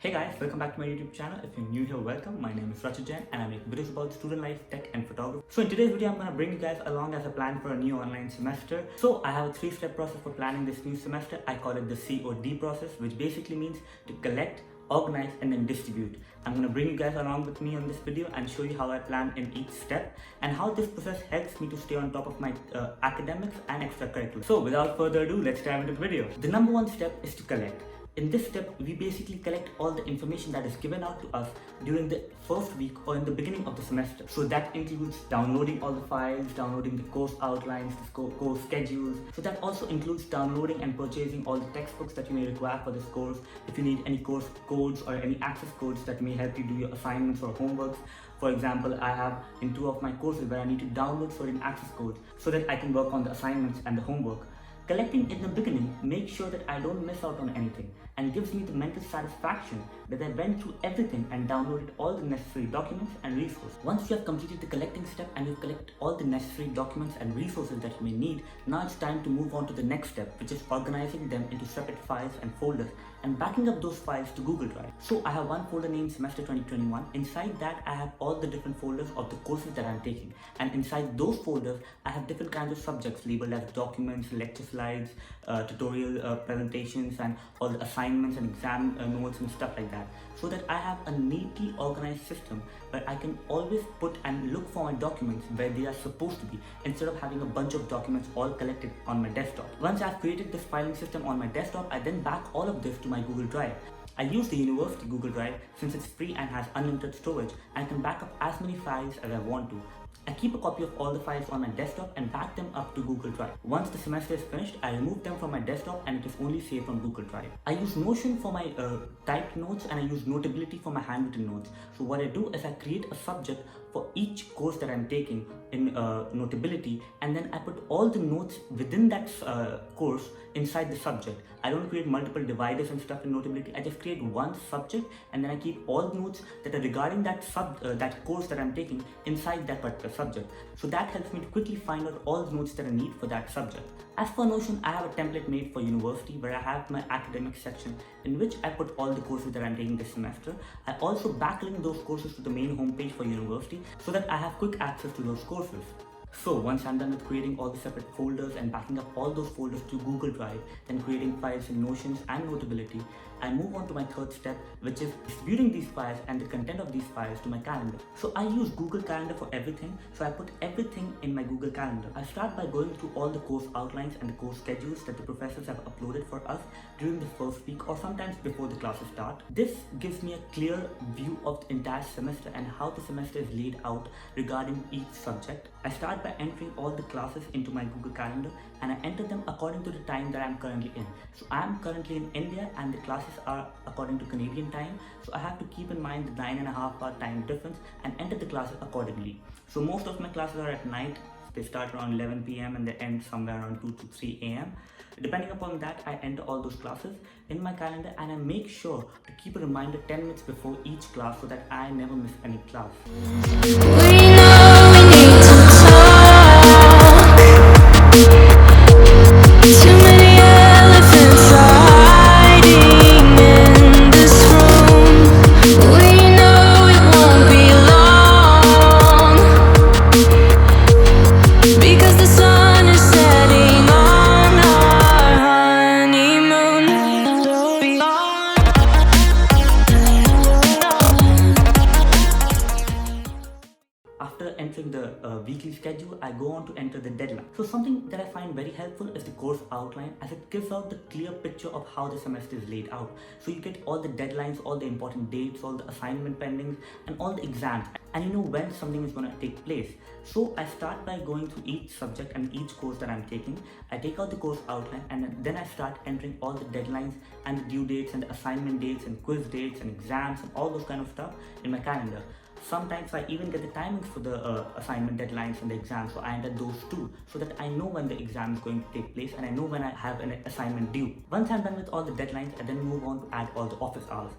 Hey guys, welcome back to my YouTube channel. If you're new here, welcome. My name is Rachit Jain and I make videos about student life, tech and photography. So in today's video, I'm going to bring you guys along as a plan for a new online semester. So I have a 3-step process for planning this new semester. I call it the COD process, which basically means to collect, organize and then distribute. I'm going to bring you guys along with me on this video and show you how I plan in each step and how this process helps me to stay on top of my academics and extracurriculars. So without further ado, let's dive into the video. The number one step is to collect. In this step, we basically collect all the information that is given out to us during the first week or in the beginning of the semester. So that includes downloading all the files, downloading the course outlines, the course schedules. So that also includes downloading and purchasing all the textbooks that you may require for this course. If you need any course codes or any access codes that may help you do your assignments or homeworks. For example, I have in 2 of my courses where I need to download certain access codes so that I can work on the assignments and the homework. Collecting in the beginning makes sure that I don't miss out on anything and gives me the mental satisfaction that I went through everything and downloaded all the necessary documents and resources. Once you have completed the collecting step and you've collected all the necessary documents and resources that you may need, now it's time to move on to the next step, which is organizing them into separate files and folders and backing up those files to Google Drive. So I have one folder named Semester 2021. Inside that I have all the different folders of the courses that I'm taking, and inside those folders I have different kinds of subjects labeled as documents, lecture slides, tutorial presentations and all the assignments and exam notes and stuff like that, so that I have a neatly organized system where I can always put and look for my documents where they are supposed to be, instead of having a bunch of documents all collected on my desktop. Once I've created this filing system on my desktop, I then back all of this to my Google Drive. I use the university Google Drive since it's free and has unlimited storage and can back up as many files as I want to. I keep a copy of all the files on my desktop and back them up to Google Drive. Once the semester is finished, I remove them from my desktop and it is only saved on Google Drive. I use Notion for my typed notes and I use Notability for my handwritten notes. So what I do is I create a subject for each course that I'm taking in Notability, and then I put all the notes within that course inside the subject. I don't create multiple dividers and stuff in Notability. I just create one subject and then I keep all the notes that are regarding that that course that I'm taking inside that particular subject. So that helps me to quickly find out all the notes that I need for that subject. As for Notion, I have a template made for university where I have my academic section in which I put all the courses that I'm taking this semester. I also backlink those courses to the main homepage for university so that I have quick access to those courses. So once I'm done with creating all the separate folders and backing up all those folders to Google Drive, then creating files in Notions and Notability, I move on to my third step, which is distributing these files and the content of these files to my calendar. So I use Google Calendar for everything, so I put everything in my Google Calendar. I start by going through all the course outlines and the course schedules that the professors have uploaded for us during the first week or sometimes before the classes start. This gives me a clear view of the entire semester and how the semester is laid out regarding each subject. I start by entering all the classes into my Google Calendar and I enter them according to the time that I'm currently in. So I'm currently in India and the classes are according to Canadian time, so I have to keep in mind the 9.5-hour time difference and enter the classes accordingly. So most of my classes are at night. They start around 11 p.m. and they end somewhere around 2 to 3 a.m. Depending upon that, I enter all those classes in my calendar and I make sure to keep a reminder 10 minutes before each class so that I never miss any class. After entering the weekly schedule, I go on to enter the deadline. So something that I find very helpful is the course outline, as it gives out the clear picture of how the semester is laid out. So you get all the deadlines, all the important dates, all the assignment pendings and all the exams, and you know when something is going to take place. So I start by going through each subject and each course that I'm taking. I take out the course outline and then I start entering all the deadlines and the due dates and the assignment dates and quiz dates and exams and all those kind of stuff in my calendar. Sometimes I even get the timings for the assignment deadlines and the exams, so I enter those too, so that I know when the exam is going to take place and I know when I have an assignment due. Once I'm done with all the deadlines, I then move on to add all the office hours.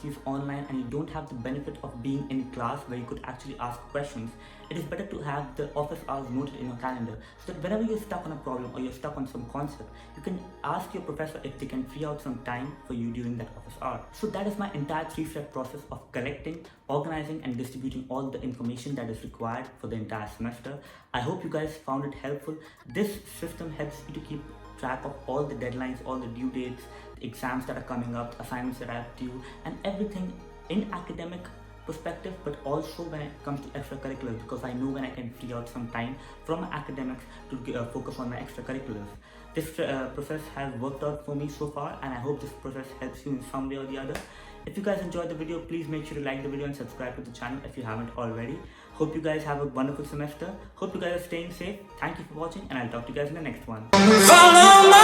everything is online and you don't have the benefit of being in class where you could actually ask questions, it is better to have the office hours noted in your calendar, so that whenever you're stuck on a problem or you're stuck on some concept, you can ask your professor if they can free out some time for you during that office hour. So that is my entire 3-step process of collecting, organizing and distributing all the information that is required for the entire semester. I hope you guys found it helpful. This system helps you to keep track of all the deadlines, all the due dates, exams that are coming up, assignments that are due, and everything in academic perspective, but also when it comes to extracurriculars, because I know when I can free out some time from my academics to focus on my extracurriculars. This process has worked out for me so far, and I hope this process helps you in some way or the other. If you guys enjoyed the video, please make sure to like the video and subscribe to the channel if you haven't already. Hope you guys have a wonderful semester. Hope you guys are staying safe. Thank you for watching, and I'll talk to you guys in the next one. Follow